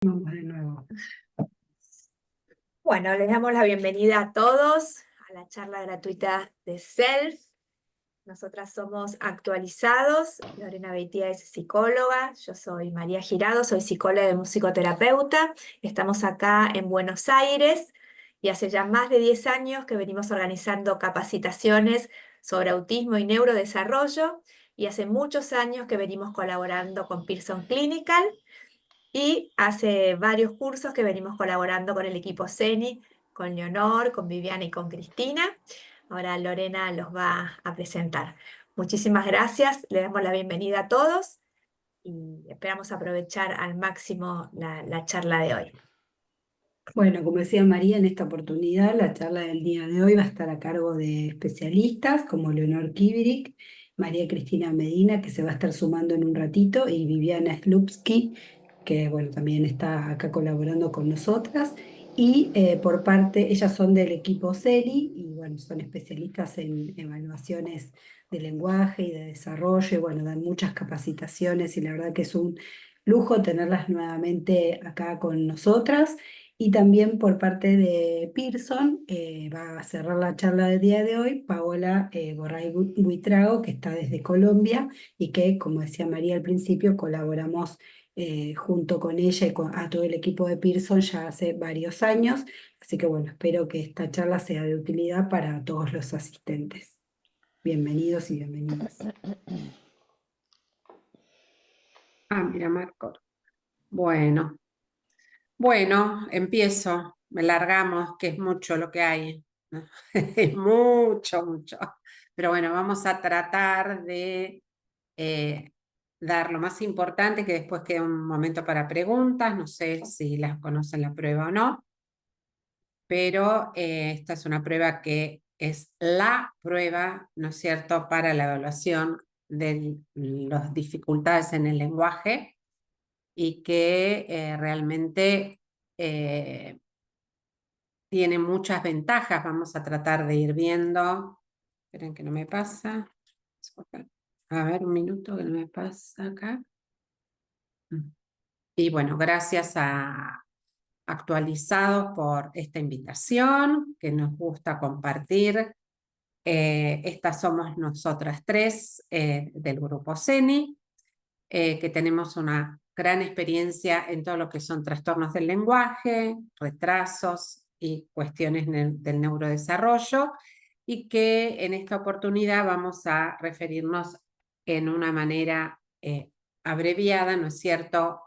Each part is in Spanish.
Vamos de nuevo. Bueno, les damos la bienvenida a todos a la charla gratuita de SELF. Nosotras somos Actualizados. Lorena Beitia es psicóloga. Yo soy María Girado, soy psicóloga y musicoterapeuta. Estamos acá en Buenos Aires y hace ya más de 10 años que venimos organizando capacitaciones sobre autismo y neurodesarrollo, y hace muchos años que venimos colaborando con Pearson Clinical, y hace varios cursos que venimos colaborando con el equipo CENI, con Leonor, con Viviana y con Cristina. Ahora Lorena los va a presentar. Muchísimas gracias, le damos la bienvenida a todos y esperamos aprovechar al máximo la charla de hoy. Bueno, como decía María, en esta oportunidad la charla del día de hoy va a estar a cargo de especialistas como Leonor Kibiric, María Cristina Medina, que se va a estar sumando en un ratito, y Viviana Slupski, que bueno, también está acá colaborando con nosotras. Y por parte, ellas son del equipo CELI y bueno, son especialistas en evaluaciones de lenguaje y de desarrollo, y bueno, dan muchas capacitaciones y la verdad que es un lujo tenerlas nuevamente acá con nosotras. Y también por parte de Pearson, va a cerrar la charla del día de hoy Paola Gorray Buitrago, que está desde Colombia y que, como decía María al principio, colaboramos junto con ella y a todo el equipo de Pearson ya hace varios años. Así que bueno, espero que esta charla sea de utilidad para todos los asistentes. Bienvenidos y bienvenidas. Mira, Marco. Bueno, bueno, empiezo. Me largamos, que es mucho lo que hay, ¿no? Es mucho, mucho. Pero bueno, vamos a tratar de dar lo más importante, que después queda un momento para preguntas. No sé si las conocen la prueba o no, pero esta es una prueba que es la prueba, ¿no es cierto?, para la evaluación de las dificultades en el lenguaje, y que realmente tiene muchas ventajas. Vamos a tratar de ir viendo. Esperen que no me pasa. A ver, un minuto que no me pasa acá. Y bueno, gracias a Actualizados por esta invitación que nos gusta compartir. Estas somos nosotras tres del grupo CENI, que tenemos una gran experiencia en todo lo que son trastornos del lenguaje, retrasos y cuestiones del neurodesarrollo, y que en esta oportunidad vamos a referirnos en una manera abreviada, ¿no es cierto?,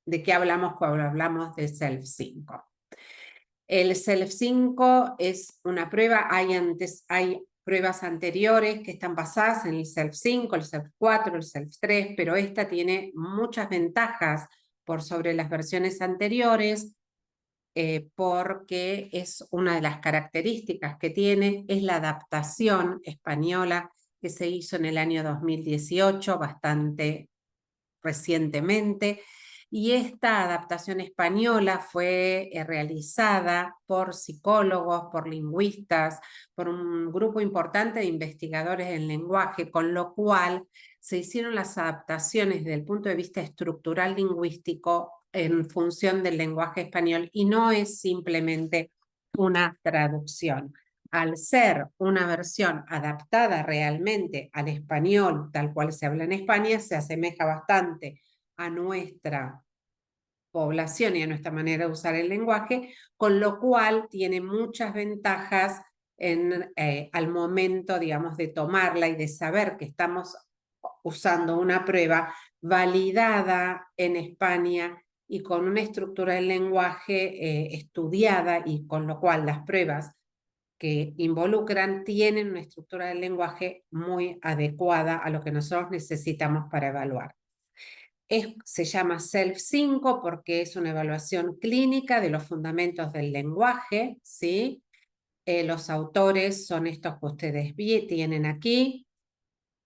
de qué hablamos cuando hablamos de SELF-5. El SELF-5 es una prueba, hay pruebas anteriores que están basadas en el SELF-5, el SELF-4, el SELF-3, pero esta tiene muchas ventajas por sobre las versiones anteriores, porque es una de las características que tiene, es la adaptación española que se hizo en el año 2018, bastante recientemente. Y esta adaptación española fue realizada por psicólogos, por lingüistas, por un grupo importante de investigadores en lenguaje, con lo cual se hicieron las adaptaciones desde el punto de vista estructural lingüístico en función del lenguaje español, y no es simplemente una traducción. Al ser una versión adaptada realmente al español tal cual se habla en España, se asemeja bastante a nuestra población y a nuestra manera de usar el lenguaje, con lo cual tiene muchas ventajas al momento, digamos, de tomarla y de saber que estamos usando una prueba validada en España y con una estructura del lenguaje estudiada, y con lo cual las pruebas que involucran tienen una estructura del lenguaje muy adecuada a lo que nosotros necesitamos para evaluar. Se llama SELF-5 porque es una evaluación clínica de los fundamentos del lenguaje, ¿sí? Los autores son estos que ustedes tienen aquí.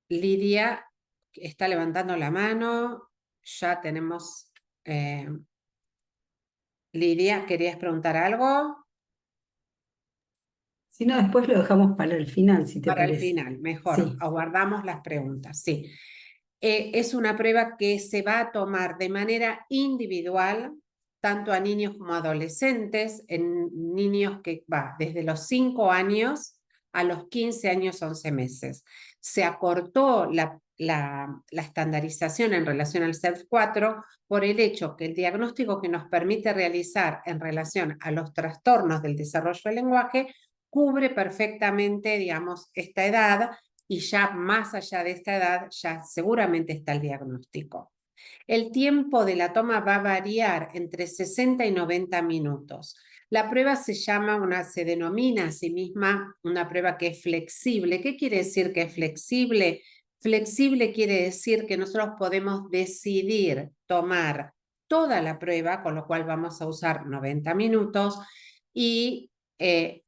Lidia está levantando la mano. Ya tenemos... Lidia, ¿querías preguntar algo? Si no, después lo dejamos para el final, si te Para el parece. final, mejor, Sí. aguardamos las preguntas, sí. Es una prueba que se va a tomar de manera individual, tanto a niños como a adolescentes, en niños que va desde los 5 años a los 15 años, 11 meses. Se acortó la estandarización en relación al SELF-4 por el hecho que el diagnóstico que nos permite realizar en relación a los trastornos del desarrollo del lenguaje cubre perfectamente, digamos, esta edad, y ya más allá de esta edad ya seguramente está el diagnóstico. El tiempo de la toma va a variar entre 60 y 90 minutos. La prueba se denomina a sí misma una prueba que es flexible. ¿Qué quiere decir que es flexible? Flexible quiere decir que nosotros podemos decidir tomar toda la prueba, con lo cual vamos a usar 90 minutos,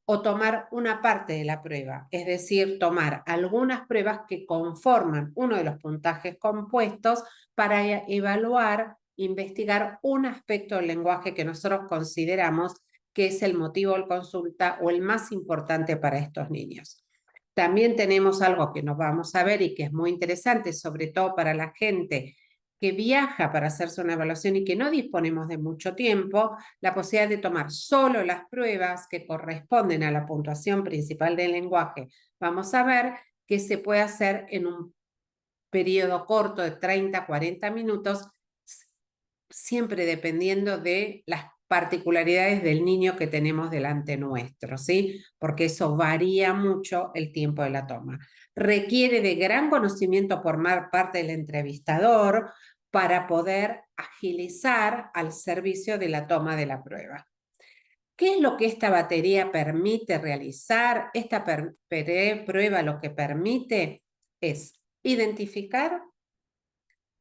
o tomar una parte de la prueba, es decir, tomar algunas pruebas que conforman uno de los puntajes compuestos para evaluar, investigar un aspecto del lenguaje que nosotros consideramos que es el motivo de consulta o el más importante para estos niños. También tenemos algo que nos vamos a ver y que es muy interesante, sobre todo para la gente que viaja para hacerse una evaluación y que no disponemos de mucho tiempo, la posibilidad de tomar solo las pruebas que corresponden a la puntuación principal del lenguaje. Vamos a ver que se puede hacer en un periodo corto de 30, 40 minutos, siempre dependiendo de las particularidades del niño que tenemos delante nuestro, ¿sí? Porque eso varía mucho el tiempo de la toma. Requiere de gran conocimiento por parte del entrevistador para poder agilizar al servicio de la toma de la prueba. ¿Qué es lo que esta batería permite realizar? Esta prueba lo que permite es identificar,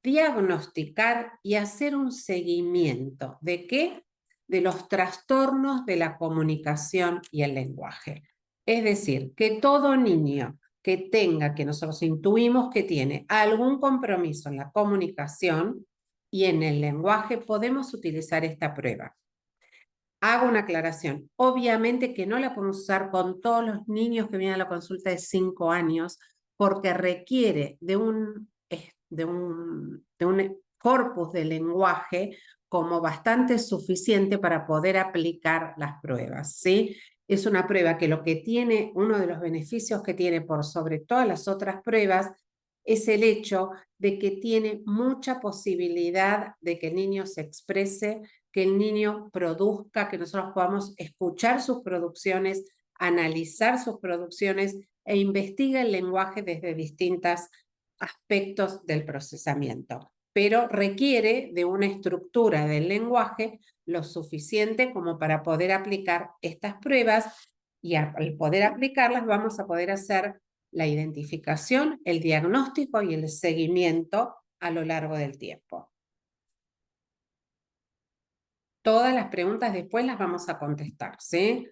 diagnosticar y hacer un seguimiento. ¿De qué? De los trastornos de la comunicación y el lenguaje. Es decir, que todo niño que tenga, que nosotros intuimos que tiene algún compromiso en la comunicación y en el lenguaje, podemos utilizar esta prueba. Hago una aclaración. Obviamente que no la podemos usar con todos los niños que vienen a la consulta de 5 años, porque requiere de un corpus de lenguaje como bastante suficiente para poder aplicar las pruebas, ¿sí? Es una prueba que lo que tiene, uno de los beneficios que tiene por sobre todas las otras pruebas, es el hecho de que tiene mucha posibilidad de que el niño se exprese, que el niño produzca, que nosotros podamos escuchar sus producciones, analizar sus producciones e investigar el lenguaje desde distintos aspectos del procesamiento. Pero requiere de una estructura del lenguaje lo suficiente como para poder aplicar estas pruebas, y al poder aplicarlas vamos a poder hacer la identificación, el diagnóstico y el seguimiento a lo largo del tiempo. Todas las preguntas después las vamos a contestar, ¿sí?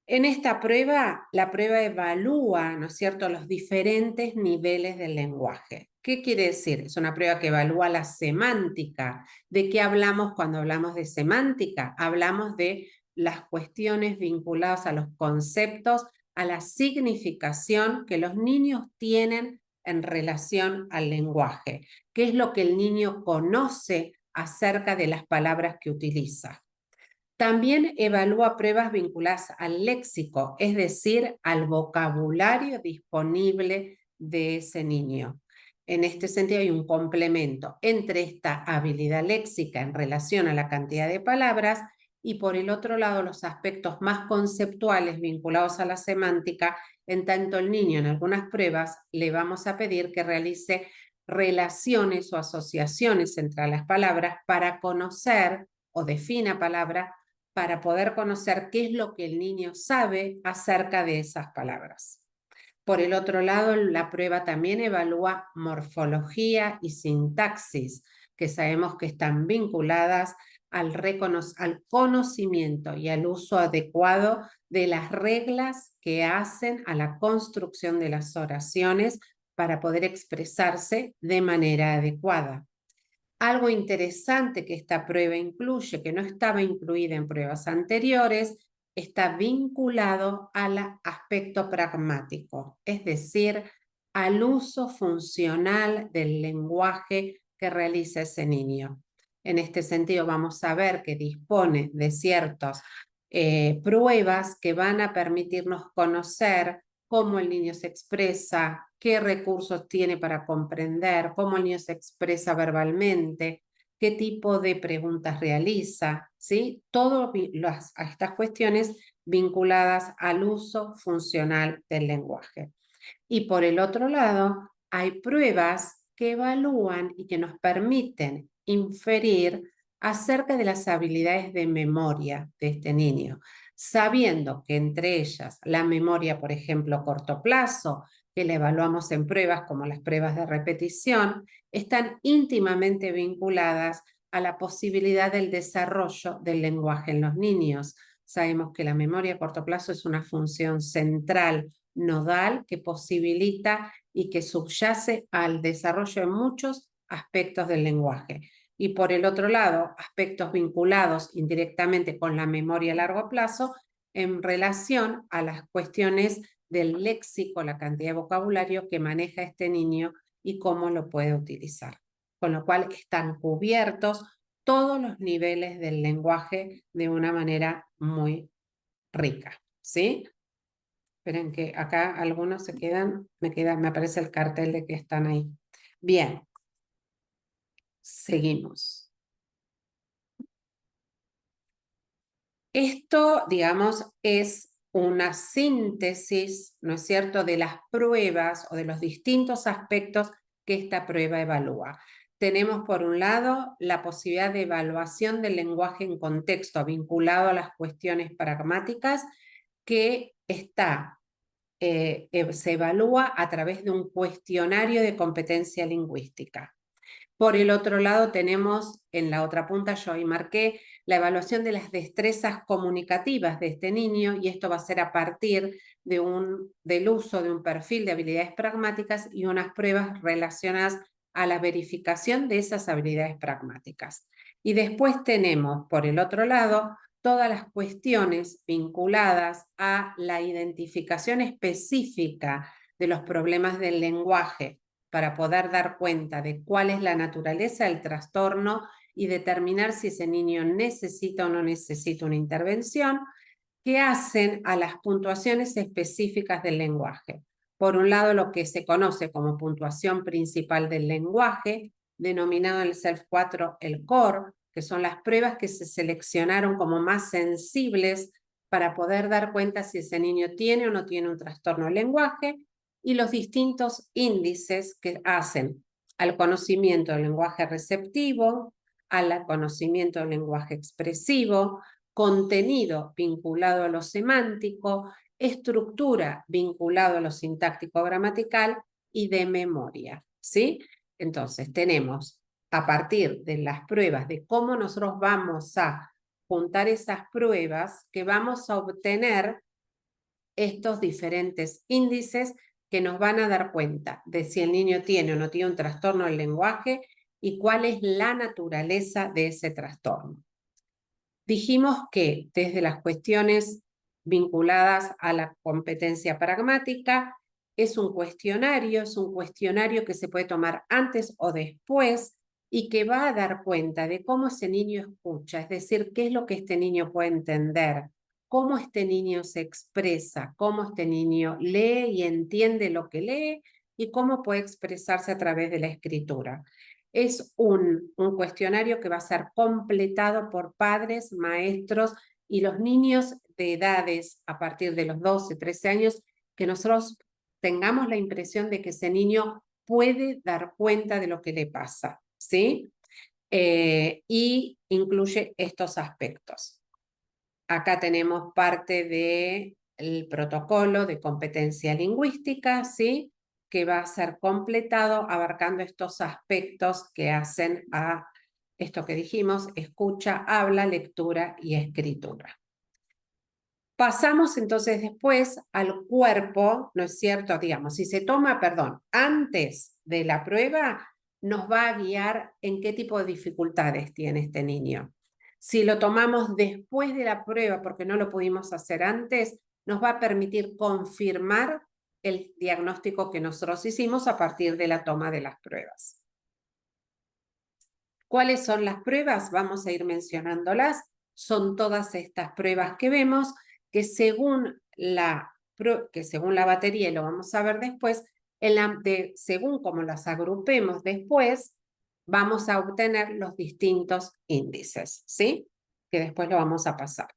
En esta prueba, la prueba evalúa, ¿no es cierto?, los diferentes niveles del lenguaje. ¿Qué quiere decir? Es una prueba que evalúa la semántica. ¿De qué hablamos cuando hablamos de semántica? Hablamos de las cuestiones vinculadas a los conceptos, a la significación que los niños tienen en relación al lenguaje. ¿Qué es lo que el niño conoce acerca de las palabras que utiliza? También evalúa pruebas vinculadas al léxico, es decir, al vocabulario disponible de ese niño. En este sentido hay un complemento entre esta habilidad léxica en relación a la cantidad de palabras y por el otro lado los aspectos más conceptuales vinculados a la semántica. En tanto el niño en algunas pruebas le vamos a pedir que realice relaciones o asociaciones entre las palabras para conocer o defina palabra, para poder conocer qué es lo que el niño sabe acerca de esas palabras. Por el otro lado, la prueba también evalúa morfología y sintaxis, que sabemos que están vinculadas al conocimiento y al uso adecuado de las reglas que hacen a la construcción de las oraciones para poder expresarse de manera adecuada. Algo interesante que esta prueba incluye, que no estaba incluida en pruebas anteriores, está vinculado al aspecto pragmático, es decir, al uso funcional del lenguaje que realiza ese niño. En este sentido, vamos a ver que dispone de ciertas pruebas que van a permitirnos conocer cómo el niño se expresa, qué recursos tiene para comprender, cómo el niño se expresa verbalmente, qué tipo de preguntas realiza, ¿sí? Todas estas cuestiones vinculadas al uso funcional del lenguaje. Y por el otro lado, hay pruebas que evalúan y que nos permiten inferir acerca de las habilidades de memoria de este niño, sabiendo que entre ellas la memoria, por ejemplo, a corto plazo, que la evaluamos en pruebas como las pruebas de repetición, están íntimamente vinculadas a la posibilidad del desarrollo del lenguaje en los niños. Sabemos que la memoria a corto plazo es una función central, nodal, que posibilita y que subyace al desarrollo de muchos aspectos del lenguaje. Y por el otro lado, aspectos vinculados indirectamente con la memoria a largo plazo en relación a las cuestiones del léxico, la cantidad de vocabulario que maneja este niño y cómo lo puede utilizar. Con lo cual están cubiertos todos los niveles del lenguaje de una manera muy rica, ¿sí? Esperen que acá algunos se quedan, me aparece el cartel de que están ahí. Bien, seguimos. Esto, digamos, es una síntesis, ¿no es cierto?, de las pruebas o de los distintos aspectos que esta prueba evalúa. Tenemos, por un lado, la posibilidad de evaluación del lenguaje en contexto vinculado a las cuestiones pragmáticas, que se evalúa a través de un cuestionario de competencia lingüística. Por el otro lado tenemos, en la otra punta yo ahí marqué, la evaluación de las destrezas comunicativas de este niño, y esto va a ser a partir del uso de un perfil de habilidades pragmáticas y unas pruebas relacionadas a la verificación de esas habilidades pragmáticas. Y después tenemos, por el otro lado, todas las cuestiones vinculadas a la identificación específica de los problemas del lenguaje para poder dar cuenta de cuál es la naturaleza del trastorno y determinar si ese niño necesita o no necesita una intervención, que hacen a las puntuaciones específicas del lenguaje. Por un lado, lo que se conoce como puntuación principal del lenguaje, denominado en el SELF-4 el CORE, que son las pruebas que se seleccionaron como más sensibles para poder dar cuenta si ese niño tiene o no tiene un trastorno del lenguaje, y los distintos índices que hacen al conocimiento del lenguaje receptivo, al conocimiento del lenguaje expresivo, contenido vinculado a lo semántico, estructura vinculado a lo sintáctico gramatical y de memoria, ¿sí? Entonces tenemos, a partir de las pruebas de cómo nosotros vamos a juntar esas pruebas, que vamos a obtener estos diferentes índices que nos van a dar cuenta de si el niño tiene o no tiene un trastorno del lenguaje y cuál es la naturaleza de ese trastorno. Dijimos que desde las cuestiones vinculadas a la competencia pragmática, es un cuestionario que se puede tomar antes o después y que va a dar cuenta de cómo ese niño escucha, es decir, qué es lo que este niño puede entender, cómo este niño se expresa, cómo este niño lee y entiende lo que lee y cómo puede expresarse a través de la escritura. Es un cuestionario que va a ser completado por padres, maestros y los niños de edades a partir de los 12, 13 años, que nosotros tengamos la impresión de que ese niño puede dar cuenta de lo que le pasa, ¿sí? Y incluye estos aspectos. Acá tenemos parte del protocolo de competencia lingüística, ¿sí?, que va a ser completado abarcando estos aspectos que hacen a esto que dijimos: escucha, habla, lectura y escritura. Pasamos entonces después al cuerpo, ¿no es cierto? Digamos, si se toma, antes de la prueba, nos va a guiar en qué tipo de dificultades tiene este niño. Si lo tomamos después de la prueba, porque no lo pudimos hacer antes, nos va a permitir confirmar el diagnóstico que nosotros hicimos a partir de la toma de las pruebas. ¿Cuáles son las pruebas? Vamos a ir mencionándolas. Son todas estas pruebas que vemos que según la batería, y lo vamos a ver después, según como las agrupemos después, vamos a obtener los distintos índices, ¿sí? Que después lo vamos a pasar.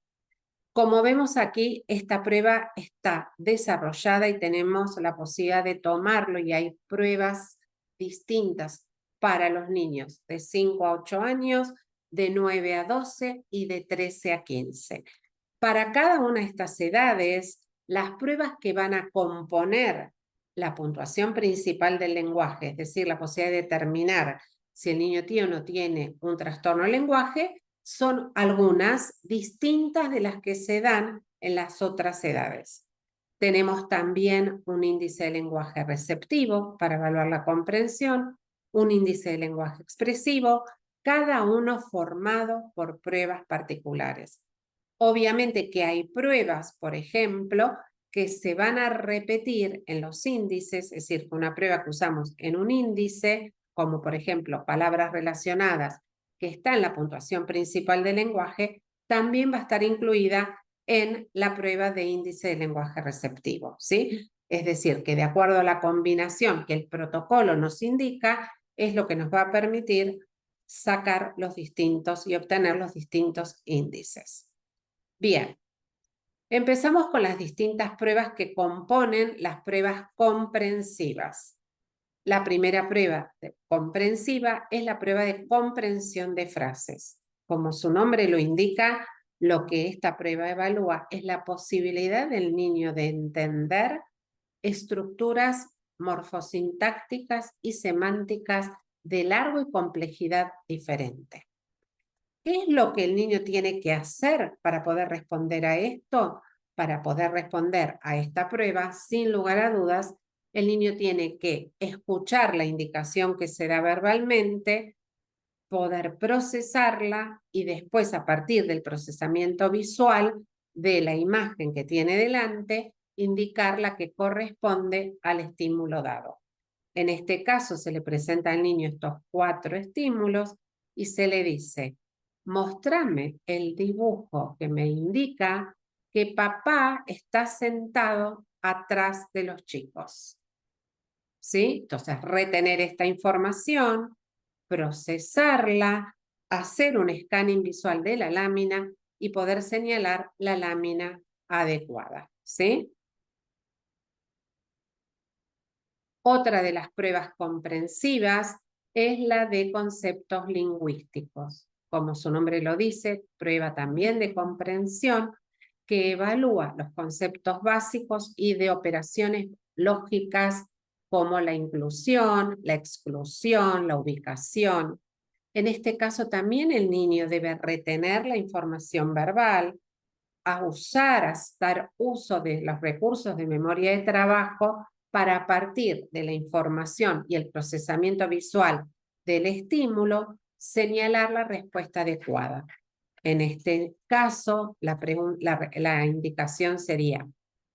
Como vemos aquí, esta prueba está desarrollada y tenemos la posibilidad de tomarlo y hay pruebas distintas para los niños de 5 a 8 años, de 9 a 12 y de 13 a 15. Para cada una de estas edades, las pruebas que van a componer la puntuación principal del lenguaje, es decir, la posibilidad de determinar si el niño tiene o no tiene un trastorno del lenguaje, son algunas distintas de las que se dan en las otras edades. Tenemos también un índice de lenguaje receptivo para evaluar la comprensión, un índice de lenguaje expresivo, cada uno formado por pruebas particulares. Obviamente que hay pruebas, por ejemplo, que se van a repetir en los índices, es decir, una prueba que usamos en un índice, como por ejemplo palabras relacionadas, que está en la puntuación principal del lenguaje, también va a estar incluida en la prueba de índice de lenguaje receptivo, ¿sí? Es decir, que de acuerdo a la combinación que el protocolo nos indica, es lo que nos va a permitir sacar los distintos y obtener los distintos índices. Bien, empezamos con las distintas pruebas que componen las pruebas comprensivas. La primera prueba comprensiva es la prueba de comprensión de frases. Como su nombre lo indica, lo que esta prueba evalúa es la posibilidad del niño de entender estructuras morfosintácticas y semánticas de largo y complejidad diferente. ¿Qué es lo que el niño tiene que hacer para poder responder a esto? Para poder responder a esta prueba, sin lugar a dudas, el niño tiene que escuchar la indicación que se da verbalmente, poder procesarla y después, a partir del procesamiento visual de la imagen que tiene delante, indicar la que corresponde al estímulo dado. En este caso, se le presenta al niño estos 4 estímulos y se le dice: mostrame el dibujo que me indica que papá está sentado atrás de los chicos. ¿Sí? Entonces, retener esta información, procesarla, hacer un escanning visual de la lámina y poder señalar la lámina adecuada. ¿Sí? Otra de las pruebas comprensivas es la de conceptos lingüísticos. Como su nombre lo dice, prueba también de comprensión que evalúa los conceptos básicos y de operaciones lógicas como la inclusión, la exclusión, la ubicación. En este caso también el niño debe retener la información verbal, dar uso de los recursos de memoria de trabajo para, a partir de la información y el procesamiento visual del estímulo, señalar la respuesta adecuada. En este caso, la indicación sería: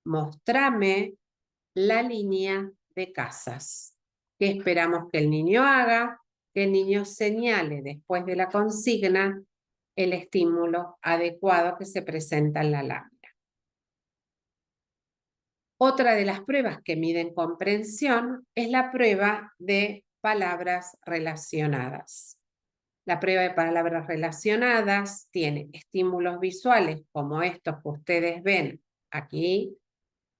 mostrame la línea de casas. ¿Qué esperamos que el niño haga? Que el niño señale después de la consigna el estímulo adecuado que se presenta en la lámina. Otra de las pruebas que miden comprensión es la prueba de palabras relacionadas. La prueba de palabras relacionadas tiene estímulos visuales como estos que ustedes ven aquí,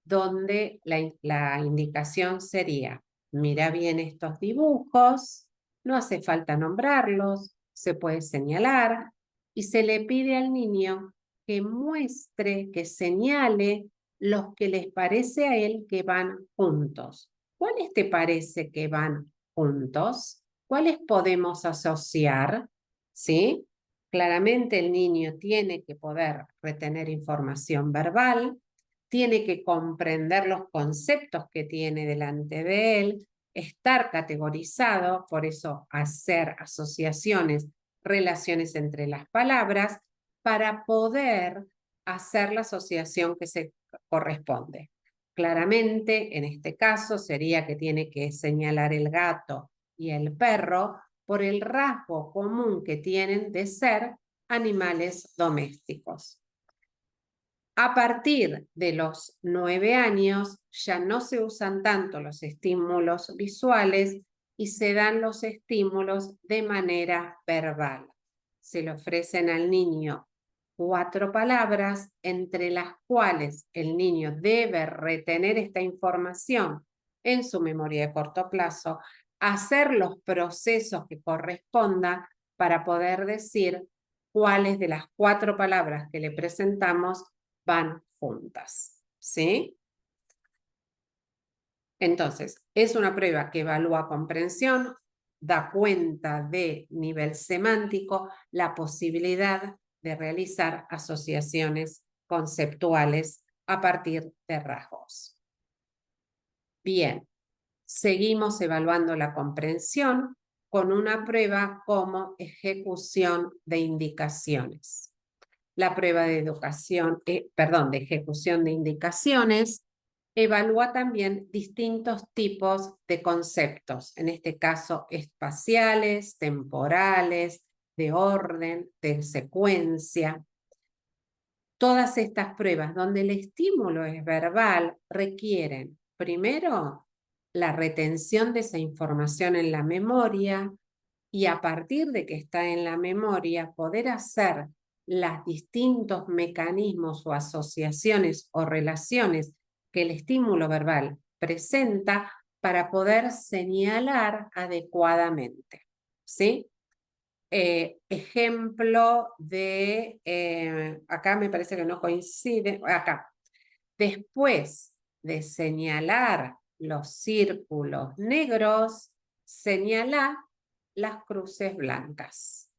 donde la indicación sería: mira bien estos dibujos, no hace falta nombrarlos, se puede señalar, y se le pide al niño que muestre, que señale los que les parece a él que van juntos. ¿Cuáles te parece que van juntos? ¿Cuáles podemos asociar? ¿Sí? Claramente el niño tiene que poder retener información verbal, tiene que comprender los conceptos que tiene delante de él, estar categorizado, por eso hacer asociaciones, relaciones entre las palabras, para poder hacer la asociación que se corresponde. Claramente, en este caso, sería que tiene que señalar el gato y el perro por el rasgo común que tienen de ser animales domésticos. A partir de los 9 años ya no se usan tanto los estímulos visuales y se dan los estímulos de manera verbal. Se le ofrecen al niño 4 palabras, entre las cuales el niño debe retener esta información en su memoria de corto plazo, hacer los procesos que correspondan para poder decir cuáles de las 4 palabras que le presentamos van juntas, ¿sí? Entonces, es una prueba que evalúa comprensión, da cuenta de nivel semántico, la posibilidad de realizar asociaciones conceptuales a partir de rasgos. Bien, seguimos evaluando la comprensión con una prueba como ejecución de indicaciones. La prueba de de ejecución de indicaciones evalúa también distintos tipos de conceptos, en este caso espaciales, temporales, de orden, de secuencia. Todas estas pruebas donde el estímulo es verbal requieren, primero, la retención de esa información en la memoria y a partir de que está en la memoria poder hacer los distintos mecanismos o asociaciones o relaciones que el estímulo verbal presenta para poder señalar adecuadamente, ¿sí? Ejemplo de, acá me parece que no coincide, acá. Después de señalar los círculos negros, señala las cruces blancas.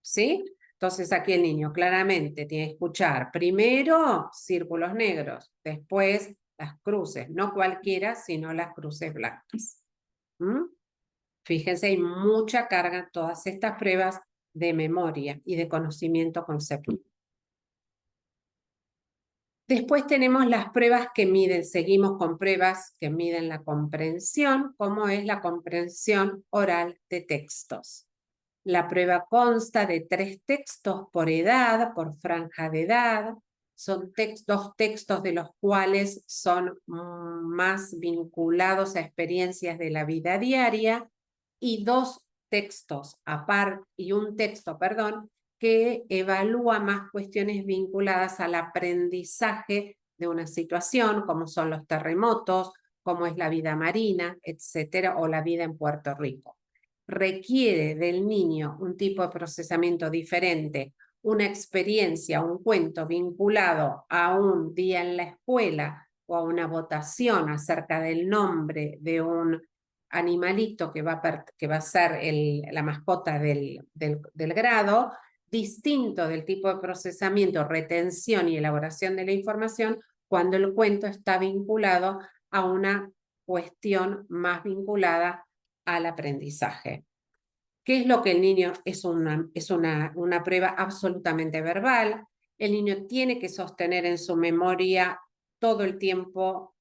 ¿Sí? Entonces aquí el niño claramente tiene que escuchar primero círculos negros, después las cruces, no cualquiera, sino las cruces blancas. ¿Mm? Fíjense, hay mucha carga en todas estas pruebas de memoria y de conocimiento conceptual. Después tenemos las pruebas que miden, seguimos con pruebas que miden la comprensión, como es la comprensión oral de textos. La prueba consta de 3 textos por edad, por franja de edad. Son 2 textos de los cuales son más vinculados a experiencias de la vida diaria y 2 textos aparte y un texto, perdón, que evalúa más cuestiones vinculadas al aprendizaje de una situación, como son los terremotos, como es la vida marina, etcétera, o la vida en Puerto Rico. Requiere del niño un tipo de procesamiento diferente, una experiencia, un cuento vinculado a un día en la escuela o a una votación acerca del nombre de un animalito que va a ser la mascota del grado, distinto del tipo de procesamiento, retención y elaboración de la información cuando el cuento está vinculado a una cuestión más vinculada al aprendizaje. ¿Qué es lo que el niño es una prueba absolutamente verbal? El niño tiene que sostener en su memoria todo el tiempo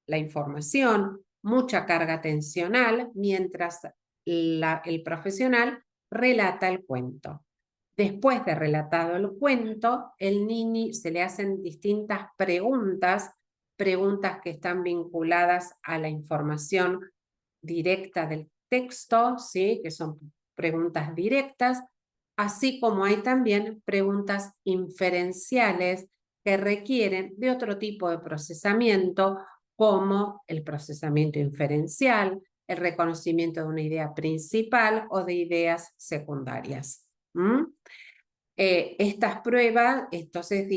la información, mucha carga atencional, mientras el profesional relata el cuento. Después de relatado el cuento, el niño se le hacen distintas preguntas que están vinculadas a la información directa del texto, ¿sí? Que son preguntas directas, así como hay también preguntas inferenciales que requieren de otro tipo de procesamiento, como el procesamiento inferencial, el reconocimiento de una idea principal o de ideas secundarias. Estas pruebas, entonces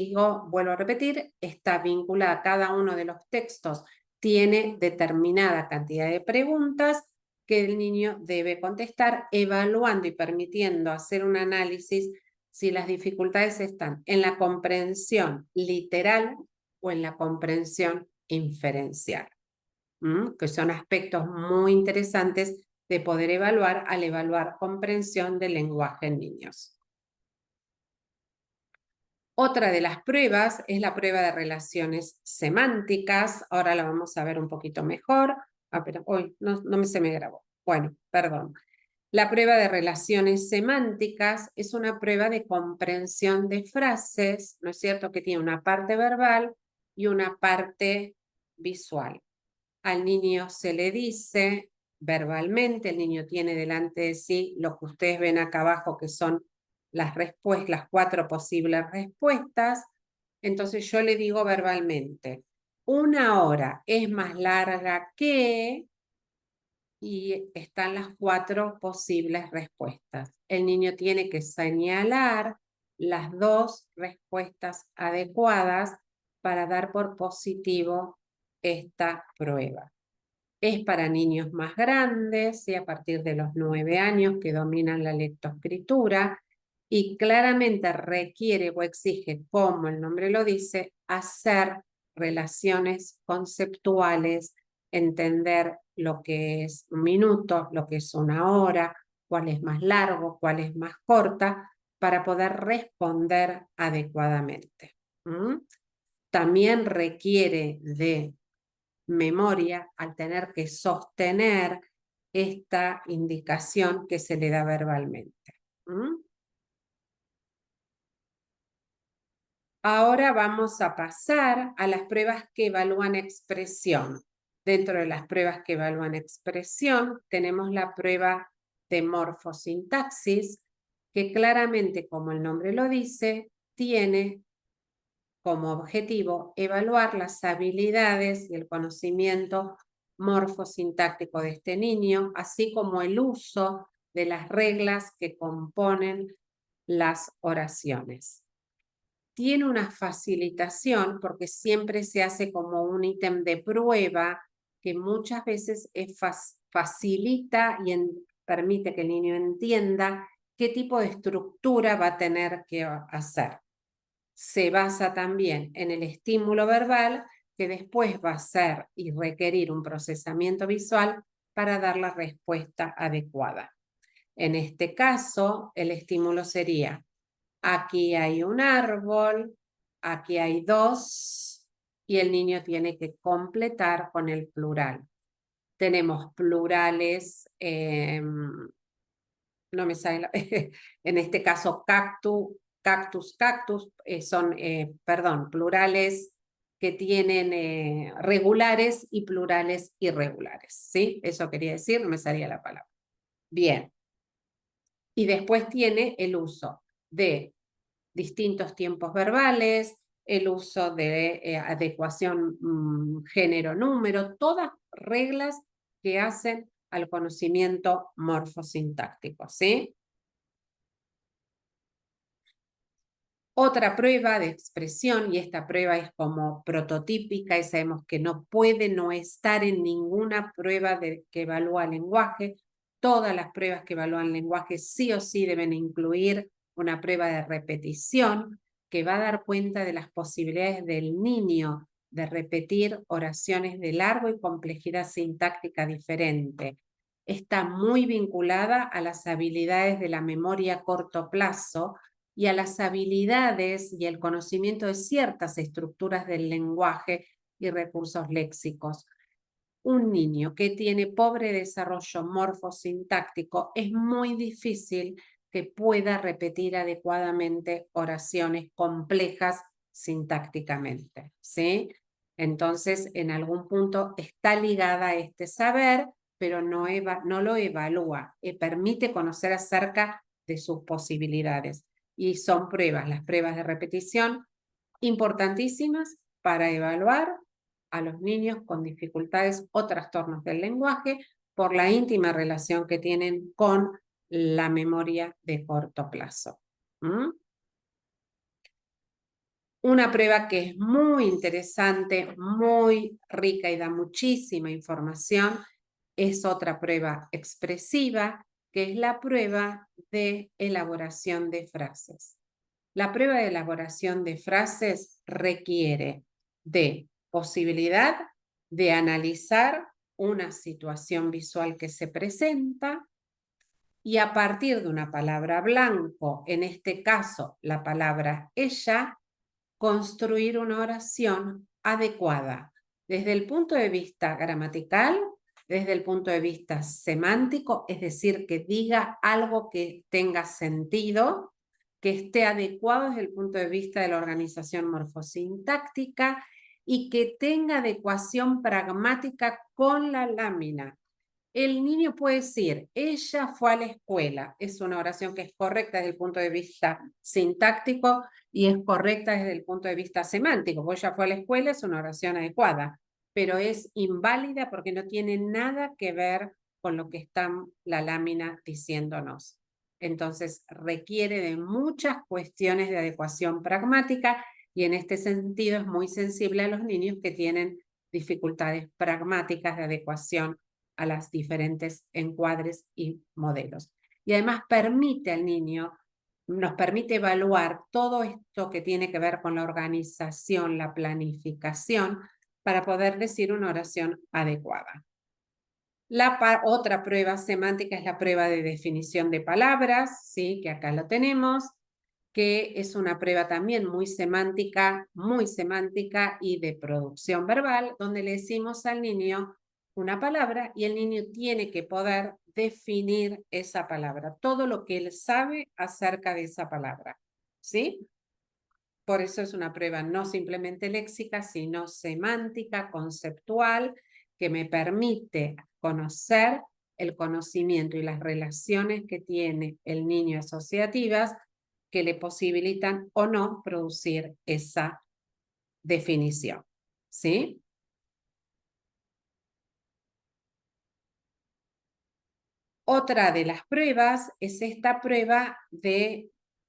vuelvo a repetir, está vinculada a cada uno de los textos, tiene determinada cantidad de preguntas que el niño debe contestar, evaluando y permitiendo hacer un análisis si las dificultades están en la comprensión literal o en la comprensión inferencial, que son aspectos muy interesantes de poder evaluar al evaluar comprensión del lenguaje en niños. Otra de las pruebas es la prueba de relaciones semánticas. Ahora la vamos a ver un poquito mejor. Ah, pero hoy no se me grabó. Bueno, perdón. La prueba de relaciones semánticas es una prueba de comprensión de frases, ¿no es cierto? Que tiene una parte verbal y una parte visual. Al niño se le dice verbalmente, el niño tiene delante de sí lo que ustedes ven acá abajo, que son las 4 posibles respuestas. Entonces yo le digo verbalmente, 1 hora es más larga que, y están las 4 posibles respuestas. El niño tiene que señalar las 2 respuestas adecuadas para dar por positivo esta prueba. Es para niños más grandes, a partir de los 9 años que dominan la lectoescritura, y claramente requiere o exige, como el nombre lo dice, hacer relaciones conceptuales, entender lo que es un minuto, lo que es 1 hora, cuál es más largo, cuál es más corta, para poder responder adecuadamente. También requiere de memoria al tener que sostener esta indicación que se le da verbalmente. Ahora vamos a pasar a las pruebas que evalúan expresión. Dentro de las pruebas que evalúan expresión tenemos la prueba de morfosintaxis, que claramente, como el nombre lo dice, tiene como objetivo evaluar las habilidades y el conocimiento morfosintáctico de este niño, así como el uso de las reglas que componen las oraciones. Tiene una facilitación porque siempre se hace como un ítem de prueba que muchas veces facilita y permite que el niño entienda qué tipo de estructura va a tener que hacer. Se basa también en el estímulo verbal, que después va a ser y requerir un procesamiento visual para dar la respuesta adecuada. En este caso, el estímulo sería: aquí hay un árbol, aquí hay 2, y el niño tiene que completar con el plural. Tenemos plurales, no me sale, en este caso cactus, son, plurales que tienen regulares y plurales irregulares, ¿sí? Eso quería decir, no me salía la palabra. Bien. Y después tiene el uso de distintos tiempos verbales, el uso de adecuación género-número, todas reglas que hacen al conocimiento morfosintáctico, ¿sí? Otra prueba de expresión, y esta prueba es como prototípica y sabemos que no puede no estar en ninguna prueba que evalúa lenguaje. Todas las pruebas que evalúan lenguaje sí o sí deben incluir una prueba de repetición que va a dar cuenta de las posibilidades del niño de repetir oraciones de largo y complejidad sintáctica diferente. Está muy vinculada a las habilidades de la memoria a corto plazo y a las habilidades y el conocimiento de ciertas estructuras del lenguaje y recursos léxicos. Un niño que tiene pobre desarrollo morfosintáctico es muy difícil que pueda repetir adecuadamente oraciones complejas sintácticamente, ¿sí? Entonces, en algún punto está ligada a este saber, pero no lo evalúa, permite conocer acerca de sus posibilidades. Y son pruebas, las pruebas de repetición, importantísimas para evaluar a los niños con dificultades o trastornos del lenguaje por la íntima relación que tienen con la memoria de corto plazo. Una prueba que es muy interesante, muy rica y da muchísima información, es otra prueba expresiva, que es la prueba de elaboración de frases. La prueba de elaboración de frases requiere de posibilidad de analizar una situación visual que se presenta y a partir de una palabra blanco, en este caso la palabra ella, construir una oración adecuada desde el punto de vista gramatical, desde el punto de vista semántico, es decir, que diga algo que tenga sentido, que esté adecuado desde el punto de vista de la organización morfosintáctica y que tenga adecuación pragmática con la lámina. El niño puede decir, ella fue a la escuela. Es una oración que es correcta desde el punto de vista sintáctico y es correcta desde el punto de vista semántico. Porque ella fue a la escuela, es una oración adecuada, pero es inválida porque no tiene nada que ver con lo que está la lámina diciéndonos. Entonces requiere de muchas cuestiones de adecuación pragmática y en este sentido es muy sensible a los niños que tienen dificultades pragmáticas de adecuación a las diferentes encuadres y modelos. Y además permite al niño, nos permite evaluar todo esto que tiene que ver con la organización, la planificación, para poder decir una oración adecuada. Otra prueba semántica es la prueba de definición de palabras, ¿sí? Que acá lo tenemos, que es una prueba también muy semántica y de producción verbal, donde le decimos al niño una palabra y el niño tiene que poder definir esa palabra, todo lo que él sabe acerca de esa palabra, ¿sí? Por eso es una prueba no simplemente léxica, sino semántica, conceptual, que me permite conocer el conocimiento y las relaciones que tiene el niño asociativas que le posibilitan o no producir esa definición, ¿sí? Otra de las pruebas es esta prueba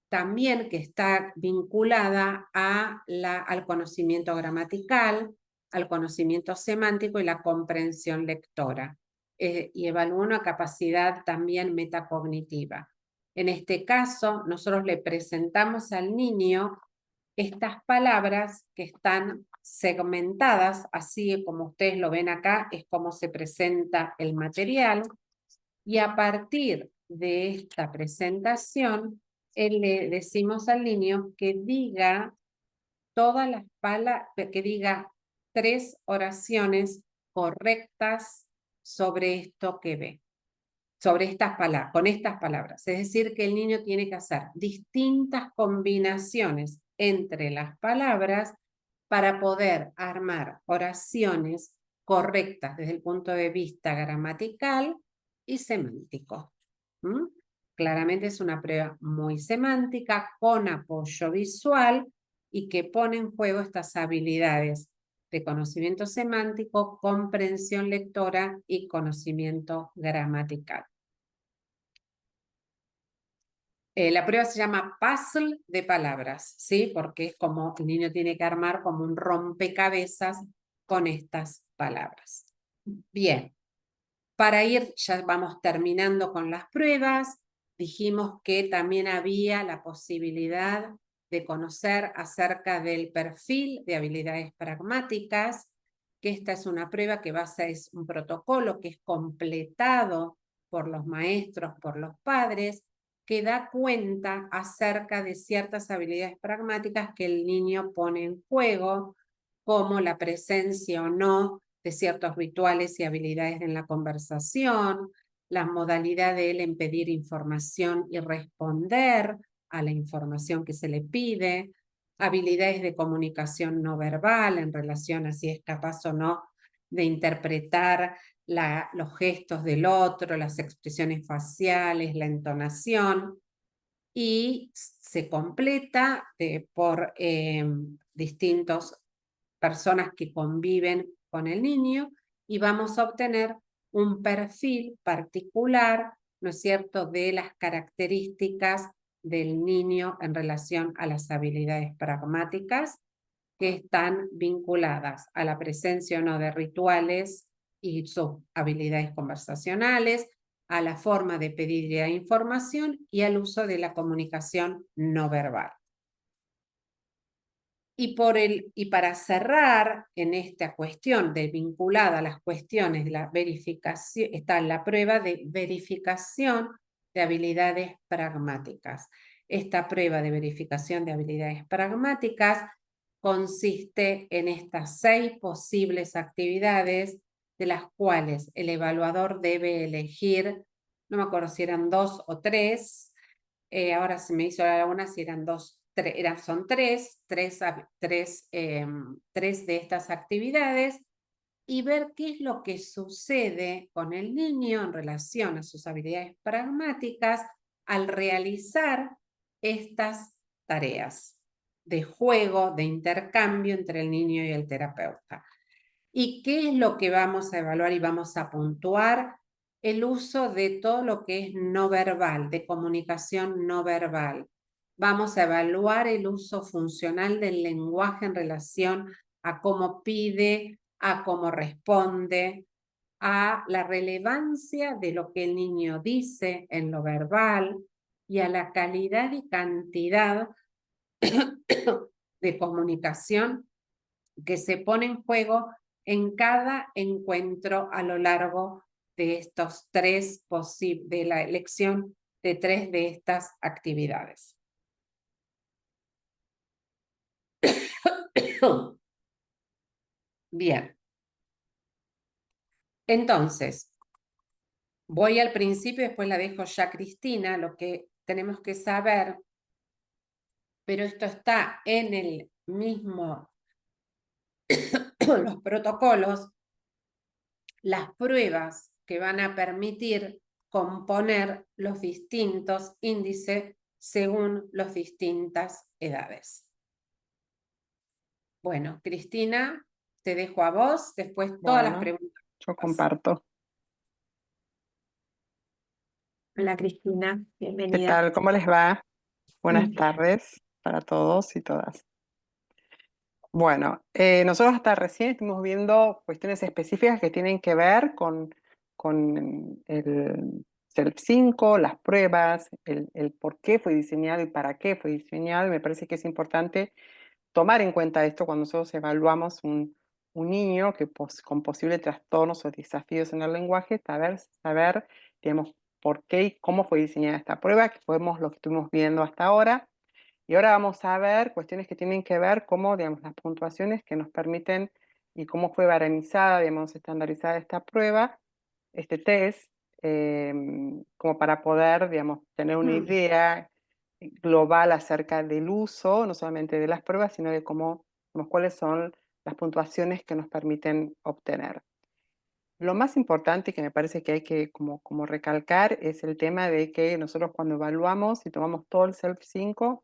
también que está vinculada al conocimiento gramatical, al conocimiento semántico y la comprensión lectora. Y evalúa una capacidad también metacognitiva. En este caso, nosotros le presentamos al niño estas palabras que están segmentadas, así como ustedes lo ven acá, es como se presenta el material. Y a partir de esta presentación, le decimos al niño que diga todas las palabras, que diga 3 oraciones correctas sobre esto que ve, sobre estas palabras, con estas palabras. Es decir, que el niño tiene que hacer distintas combinaciones entre las palabras para poder armar oraciones correctas desde el punto de vista gramatical y semántico. Claramente es una prueba muy semántica, con apoyo visual y que pone en juego estas habilidades de conocimiento semántico, comprensión lectora y conocimiento gramatical. La prueba se llama puzzle de palabras, ¿sí? Porque es como el niño tiene que armar como un rompecabezas con estas palabras. Bien, para ir, ya vamos terminando con las pruebas. Dijimos que también había la posibilidad de conocer acerca del perfil de habilidades pragmáticas, que esta es una prueba que es un protocolo que es completado por los maestros, por los padres, que da cuenta acerca de ciertas habilidades pragmáticas que el niño pone en juego, como la presencia o no de ciertos rituales y habilidades en la conversación, la modalidad de él en pedir información y responder a la información que se le pide, habilidades de comunicación no verbal en relación a si es capaz o no de interpretar los gestos del otro, las expresiones faciales, la entonación, y se completa por distintas personas que conviven con el niño y vamos a obtener un perfil particular, ¿no es cierto?, de las características del niño en relación a las habilidades pragmáticas que están vinculadas a la presencia o no de rituales y sus habilidades conversacionales, a la forma de pedir información y al uso de la comunicación no verbal. Y para cerrar en esta cuestión vinculada a las cuestiones de la verificación, está la prueba de verificación de habilidades pragmáticas. Esta prueba de verificación de habilidades pragmáticas consiste en estas 6 posibles actividades, de las cuales el evaluador debe elegir, no me acuerdo si eran 2 o 3, ahora se me hizo la una si eran 2, son 3 de estas actividades, y ver qué es lo que sucede con el niño en relación a sus habilidades pragmáticas al realizar estas tareas de juego, de intercambio entre el niño y el terapeuta. ¿Y qué es lo que vamos a evaluar y vamos a puntuar? El uso de todo lo que es no verbal, de comunicación no verbal. Vamos a evaluar el uso funcional del lenguaje en relación a cómo pide, a cómo responde, a la relevancia de lo que el niño dice en lo verbal y a la calidad y cantidad de comunicación que se pone en juego en cada encuentro a lo largo de estos 3 de la elección de 3 de estas actividades. Bien. Entonces, voy al principio y después la dejo ya a Cristina, lo que tenemos que saber, pero esto está en el mismo, los protocolos, las pruebas que van a permitir componer los distintos índices según las distintas edades. Bueno, Cristina, te dejo a vos, después todas las Bueno, preguntas. yo comparto. Hola Cristina, ¿Qué bienvenida. tal? ¿Cómo les va? Buenas Bien. tardes para todos y todas. Bueno, nosotros hasta recién estuvimos viendo cuestiones específicas que tienen que ver con el CELF 5, las pruebas, el por qué fue diseñado y para qué fue diseñado. Y me parece que es importante tomar en cuenta esto cuando nosotros evaluamos un niño con posibles trastornos o desafíos en el lenguaje, saber, digamos, por qué y cómo fue diseñada esta prueba, que fuimos lo que estuvimos viendo hasta ahora. Y ahora vamos a ver cuestiones que tienen que ver cómo, digamos, las puntuaciones que nos permiten y cómo fue baranizada, digamos, estandarizada esta prueba, este test, como para poder, digamos, tener una idea global acerca del uso, no solamente de las pruebas, sino de cómo, cuáles son las puntuaciones que nos permiten obtener. Lo más importante que me parece que hay que como recalcar es el tema de que nosotros cuando evaluamos y tomamos todo el SELF 5,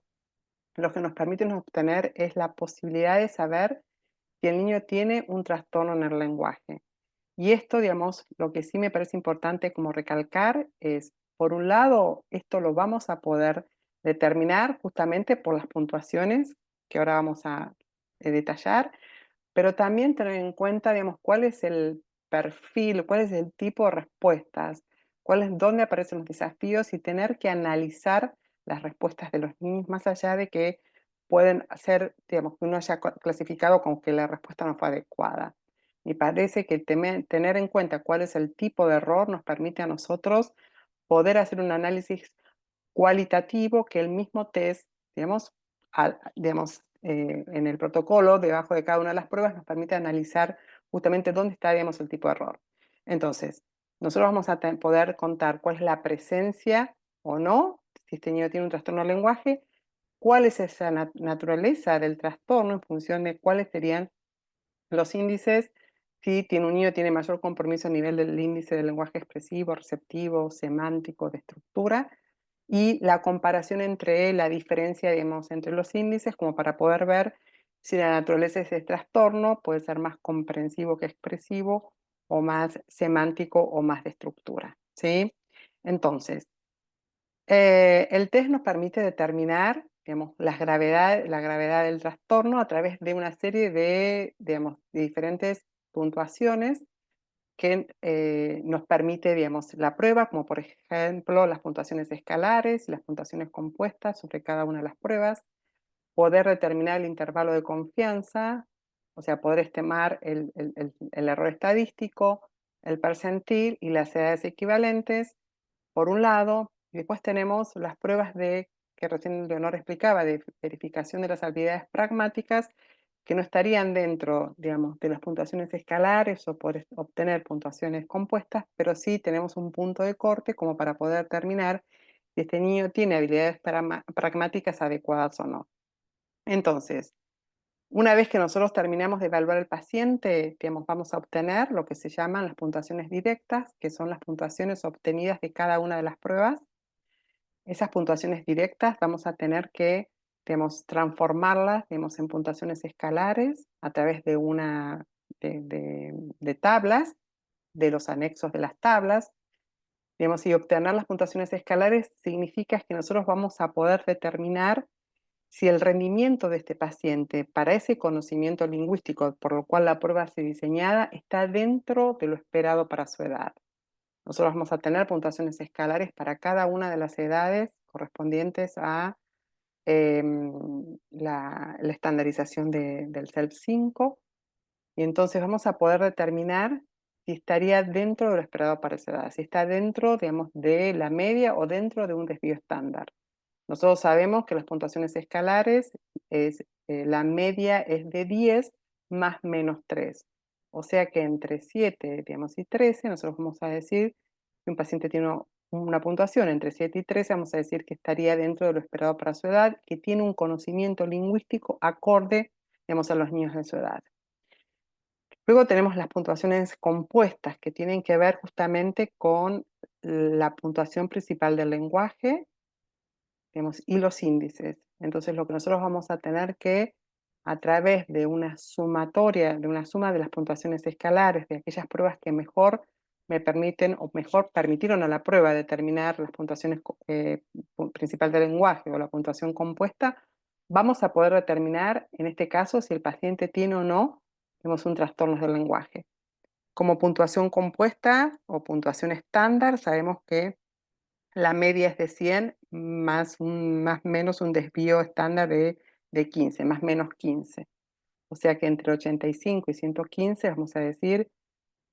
lo que nos permite obtener es la posibilidad de saber si el niño tiene un trastorno en el lenguaje. Y esto, digamos, lo que sí me parece importante como recalcar es, por un lado, esto lo vamos a poder determinar justamente por las puntuaciones que ahora vamos a detallar, pero también tener en cuenta, digamos, cuál es el perfil, cuál es el tipo de respuestas, dónde aparecen los desafíos y tener que analizar las respuestas de los niños, más allá de que pueden ser, digamos, que uno haya clasificado con que la respuesta no fue adecuada. Me parece que tener en cuenta cuál es el tipo de error nos permite a nosotros poder hacer un análisis cualitativo que el mismo test, digamos, en el protocolo, debajo de cada una de las pruebas, nos permite analizar justamente dónde está, digamos, el tipo de error. Entonces, nosotros vamos a poder contar cuál es la presencia o no, si este niño tiene un trastorno del lenguaje, cuál es esa naturaleza del trastorno en función de cuáles serían los índices, si un niño tiene mayor compromiso a nivel del índice del lenguaje expresivo, receptivo, semántico, de estructura, y la comparación entre la diferencia, digamos, entre los índices, como para poder ver si la naturaleza de ese trastorno puede ser más comprensivo que expresivo, o más semántico o más de estructura, ¿sí? Entonces, el test nos permite determinar, digamos, la gravedad del trastorno a través de una serie de, digamos, de diferentes puntuaciones que nos permite, digamos, la prueba, como por ejemplo las puntuaciones escalares y las puntuaciones compuestas sobre cada una de las pruebas, poder determinar el intervalo de confianza, o sea, poder estimar el error estadístico, el percentil y las edades equivalentes, por un lado, y después tenemos las pruebas que recién Leonor explicaba, de verificación de las habilidades pragmáticas, que no estarían dentro, digamos, de las puntuaciones escalares o por obtener puntuaciones compuestas, pero sí tenemos un punto de corte como para poder determinar si este niño tiene habilidades pragmáticas adecuadas o no. Entonces, una vez que nosotros terminamos de evaluar al paciente, digamos, vamos a obtener lo que se llaman las puntuaciones directas, que son las puntuaciones obtenidas de cada una de las pruebas. Esas puntuaciones directas vamos a tener que, digamos, transformarlas, digamos, en puntuaciones escalares a través de de tablas, de los anexos de las tablas. Digamos, y obtener las puntuaciones escalares significa que nosotros vamos a poder determinar si el rendimiento de este paciente para ese conocimiento lingüístico por lo cual la prueba se diseñada está dentro de lo esperado para su edad. Nosotros vamos a tener puntuaciones escalares para cada una de las edades correspondientes a la estandarización del CELP 5, y entonces vamos a poder determinar si estaría dentro de lo esperado para esa edad, si está dentro, digamos, de la media o dentro de un desvío estándar. Nosotros sabemos que las puntuaciones escalares, la media es de 10 más menos 3. O sea que entre 7, digamos, y 13, nosotros vamos a decir que un paciente tiene una puntuación entre 7 y 13, vamos a decir que estaría dentro de lo esperado para su edad, que tiene un conocimiento lingüístico acorde, digamos, a los niños de su edad. Luego tenemos las puntuaciones compuestas, que tienen que ver justamente con la puntuación principal del lenguaje, digamos, y los índices. Entonces lo que nosotros vamos a tener que, a través de una sumatoria, de una suma de las puntuaciones escalares, de aquellas pruebas que mejor me permiten o mejor permitieron a la prueba determinar las puntuaciones principal del lenguaje o la puntuación compuesta, vamos a poder determinar en este caso si el paciente tiene o no, tenemos un trastorno del lenguaje. Como puntuación compuesta o puntuación estándar, sabemos que la media es de 100 más menos un desvío estándar de 15, más menos 15. O sea que entre 85 y 115 vamos a decir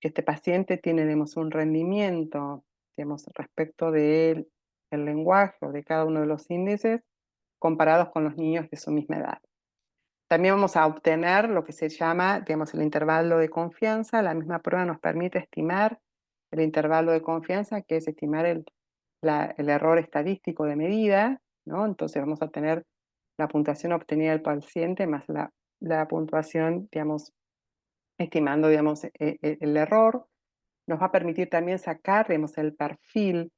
que este paciente tiene, digamos, un rendimiento, digamos, respecto del lenguaje o de cada uno de los índices comparados con los niños de su misma edad. También vamos a obtener lo que se llama, digamos, el intervalo de confianza. La misma prueba nos permite estimar el intervalo de confianza, que es estimar el error estadístico de medida, ¿no? Entonces vamos a tener la puntuación obtenida del paciente más la puntuación, digamos, estimando, digamos, el error. Nos va a permitir también sacar, digamos, el percentil,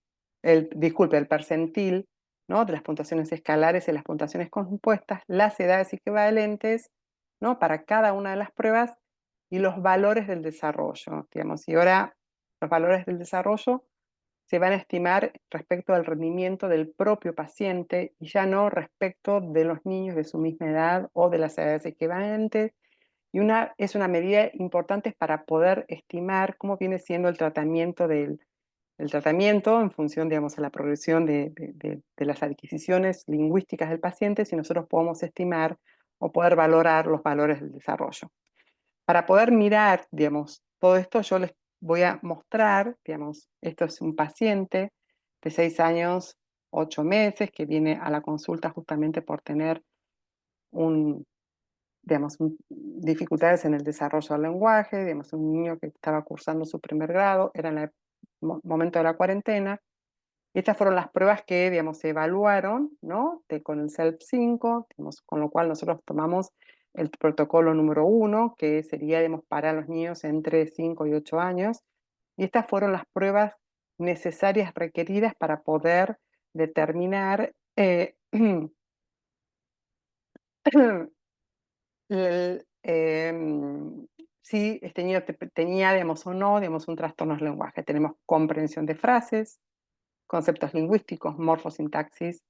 ¿no? De las puntuaciones escalares y las puntuaciones compuestas, las edades equivalentes, ¿no? Para cada una de las pruebas y los valores del desarrollo, digamos. Y ahora los valores del desarrollo se van a estimar respecto al rendimiento del propio paciente y ya no respecto de los niños de su misma edad o de las edades equivalentes. Y es una medida importante para poder estimar cómo viene siendo el tratamiento tratamiento en función, digamos, de la progresión de las adquisiciones lingüísticas del paciente, si nosotros podemos estimar o poder valorar los valores del desarrollo. Para poder mirar, digamos, todo esto, yo les voy a mostrar, digamos, esto es un paciente de 6 años, 8 meses, que viene a la consulta justamente por tener dificultades en el desarrollo del lenguaje, digamos, un niño que estaba cursando su primer grado, era en el momento de la cuarentena. Y estas fueron las pruebas que, digamos, se evaluaron, ¿no? Con el CELP 5, digamos, con lo cual nosotros tomamos el protocolo número 1, que sería, digamos, para los niños entre 5 y 8 años. Y estas fueron las pruebas necesarias, requeridas para poder determinar si este niño tenía, digamos, o no, digamos, un trastorno del lenguaje. Tenemos comprensión de frases, conceptos lingüísticos, morfosintaxis,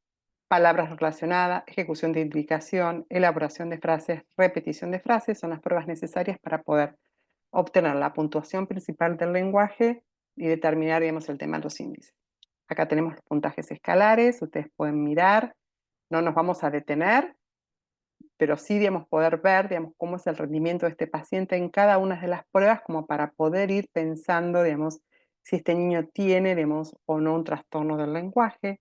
palabras relacionadas, ejecución de indicación, elaboración de frases, repetición de frases, son las pruebas necesarias para poder obtener la puntuación principal del lenguaje y determinar, digamos, el tema de los índices. Acá tenemos los puntajes escalares, ustedes pueden mirar, no nos vamos a detener, pero sí, digamos, poder ver, digamos, cómo es el rendimiento de este paciente en cada una de las pruebas, como para poder ir pensando, digamos, si este niño tiene, digamos, o no un trastorno del lenguaje.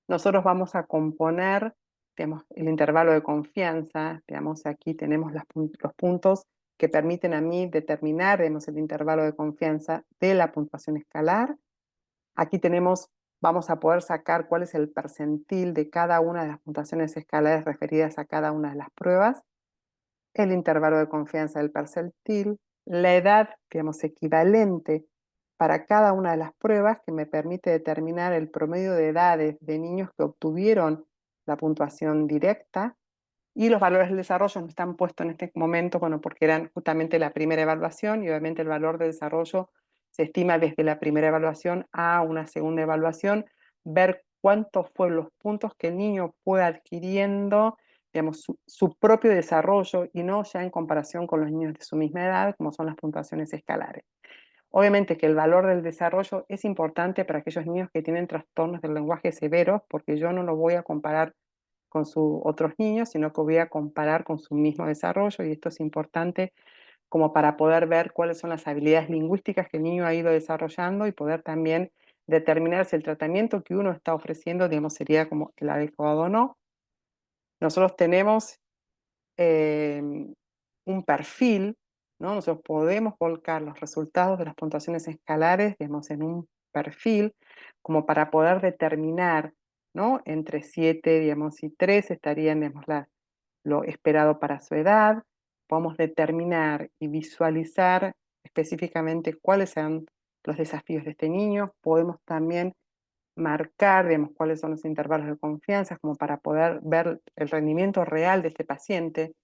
Nosotros vamos a componer, digamos, el intervalo de confianza. Digamos, aquí tenemos los puntos que permiten a mí determinar, digamos, el intervalo de confianza de la puntuación escalar. Aquí vamos a poder sacar cuál es el percentil de cada una de las puntuaciones escalares referidas a cada una de las pruebas, el intervalo de confianza del percentil, la edad, digamos, equivalente para cada una de las pruebas, que me permite determinar el promedio de edades de niños que obtuvieron la puntuación directa, y los valores del desarrollo no están puestos en este momento, bueno, porque eran justamente la primera evaluación, y obviamente el valor de desarrollo se estima desde la primera evaluación a una segunda evaluación, ver cuántos fueron los puntos que el niño fue adquiriendo, digamos, su propio desarrollo, y no ya en comparación con los niños de su misma edad, como son las puntuaciones escalares. Obviamente que el valor del desarrollo es importante para aquellos niños que tienen trastornos del lenguaje severos, porque yo no lo voy a comparar con sus otros niños, sino que voy a comparar con su mismo desarrollo, y esto es importante como para poder ver cuáles son las habilidades lingüísticas que el niño ha ido desarrollando, y poder también determinar si el tratamiento que uno está ofreciendo, digamos, sería como el adecuado o no. Nosotros tenemos un perfil, ¿no? Nosotros podemos volcar los resultados de las puntuaciones escalares, digamos, en un perfil, como para poder determinar, ¿no? Entre 7, digamos, y 3 estarían, digamos, lo esperado para su edad. Podemos determinar y visualizar específicamente cuáles sean los desafíos de este niño. Podemos también marcar, digamos, cuáles son los intervalos de confianza, como para poder ver el rendimiento real de este paciente.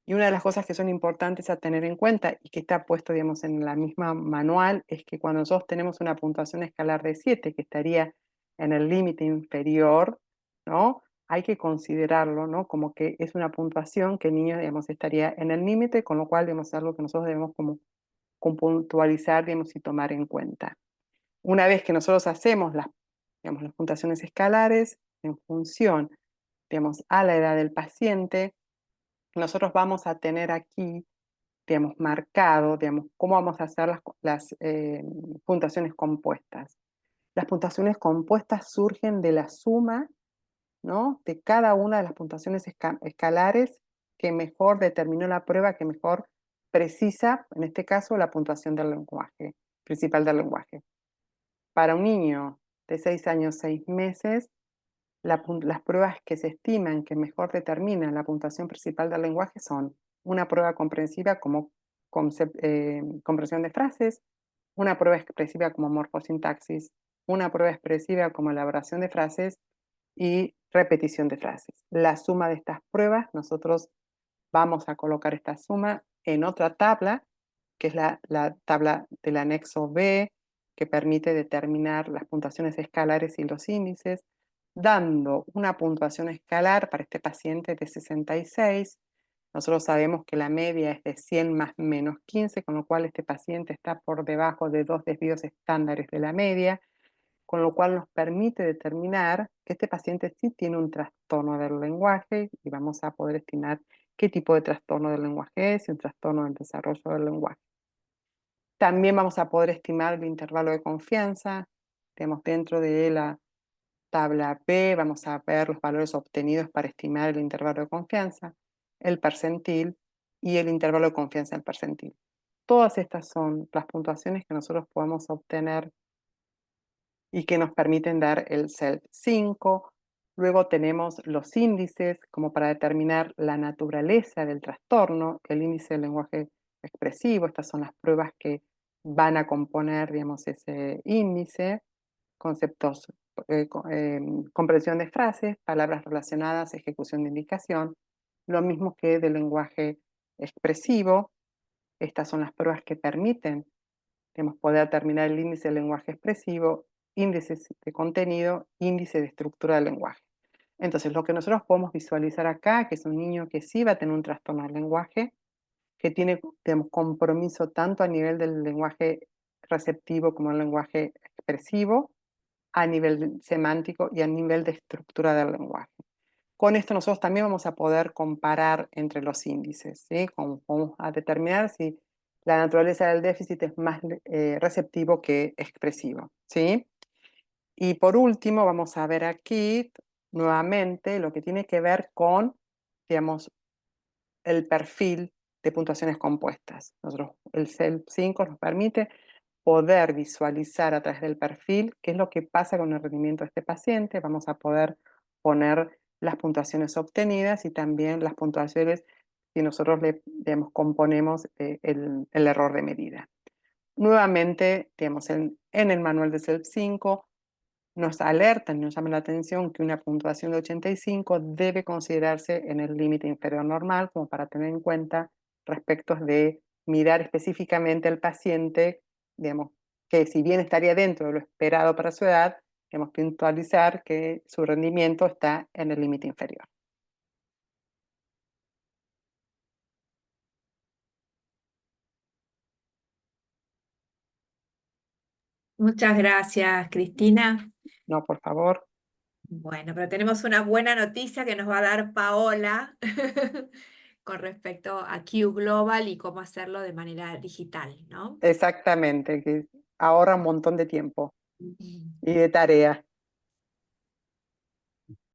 Y una de las cosas que son importantes a tener en cuenta, y que está puesto, digamos, en la misma manual, es que cuando nosotros tenemos una puntuación escalar de 7, que estaría en el límite inferior, ¿no? Hay que considerarlo, ¿no? Como que es una puntuación que el niño, digamos, estaría en el límite, con lo cual, digamos, es algo que nosotros debemos como puntualizar, digamos, y tomar en cuenta. Una vez que nosotros hacemos digamos, las puntuaciones escalares en función, digamos, a la edad del paciente, nosotros vamos a tener aquí, digamos, marcado, digamos, cómo vamos a hacer las puntuaciones compuestas. Las puntuaciones compuestas surgen de la suma, ¿no? De cada una de las puntuaciones escalares que mejor determinó la prueba, que mejor precisa, en este caso, la puntuación del lenguaje, principal del lenguaje. Para un niño de 6 años, 6 meses, las pruebas que se estiman que mejor determinan la puntuación principal del lenguaje son una prueba comprensiva como comprensión de frases, una prueba expresiva como morfosintaxis, una prueba expresiva como elaboración de frases y repetición de frases. La suma de estas pruebas, nosotros vamos a colocar esta suma en otra tabla, que es la tabla del anexo B, que permite determinar las puntuaciones escalares y los índices, dando una puntuación escalar para este paciente de 66. Nosotros sabemos que la media es de 100 más menos 15, con lo cual este paciente está por debajo de 2 desvíos estándares de la media, con lo cual nos permite determinar que este paciente sí tiene un trastorno del lenguaje, y vamos a poder estimar qué tipo de trastorno del lenguaje es, y un trastorno del desarrollo del lenguaje. También vamos a poder estimar el intervalo de confianza. Tenemos dentro de la tabla B, vamos a ver los valores obtenidos para estimar el intervalo de confianza, el percentil y el intervalo de confianza en percentil. Todas estas son las puntuaciones que nosotros podemos obtener y que nos permiten dar el CELF 5. Luego tenemos los índices como para determinar la naturaleza del trastorno, el índice del lenguaje expresivo. Estas son las pruebas que van a componer, digamos, ese índice. Conceptos, comprensión de frases, palabras relacionadas, ejecución de indicación. Lo mismo que del lenguaje expresivo. Estas son las pruebas que permiten, digamos, poder determinar el índice del lenguaje expresivo, índices de contenido, índice de estructura del lenguaje. Entonces, lo que nosotros podemos visualizar acá, que es un niño que sí va a tener un trastorno del lenguaje, que tiene, digamos, compromiso tanto a nivel del lenguaje receptivo como el lenguaje expresivo, a nivel semántico y a nivel de estructura del lenguaje. Con esto nosotros también vamos a poder comparar entre los índices, ¿sí? Vamos a determinar si la naturaleza del déficit es más receptivo que expresivo, ¿sí? Y por último vamos a ver aquí nuevamente lo que tiene que ver con, digamos, el perfil de puntuaciones compuestas. El CELF-5 nos permite poder visualizar a través del perfil qué es lo que pasa con el rendimiento de este paciente. Vamos a poder poner las puntuaciones obtenidas y también las puntuaciones si nosotros le, digamos, componemos el error de medida. Nuevamente, digamos, en el manual de CELF-5 nos alertan, nos llama la atención que una puntuación de 85 debe considerarse en el límite inferior normal, como para tener en cuenta respecto de mirar específicamente al paciente, digamos, que si bien estaría dentro de lo esperado para su edad, digamos, puntualizar que su rendimiento está en el límite inferior. Muchas gracias, Cristina. No, por favor. Bueno, pero tenemos una buena noticia que nos va a dar Paola con respecto a Q Global y cómo hacerlo de manera digital, ¿no? Exactamente, que ahorra un montón de tiempo Mm. y de tarea.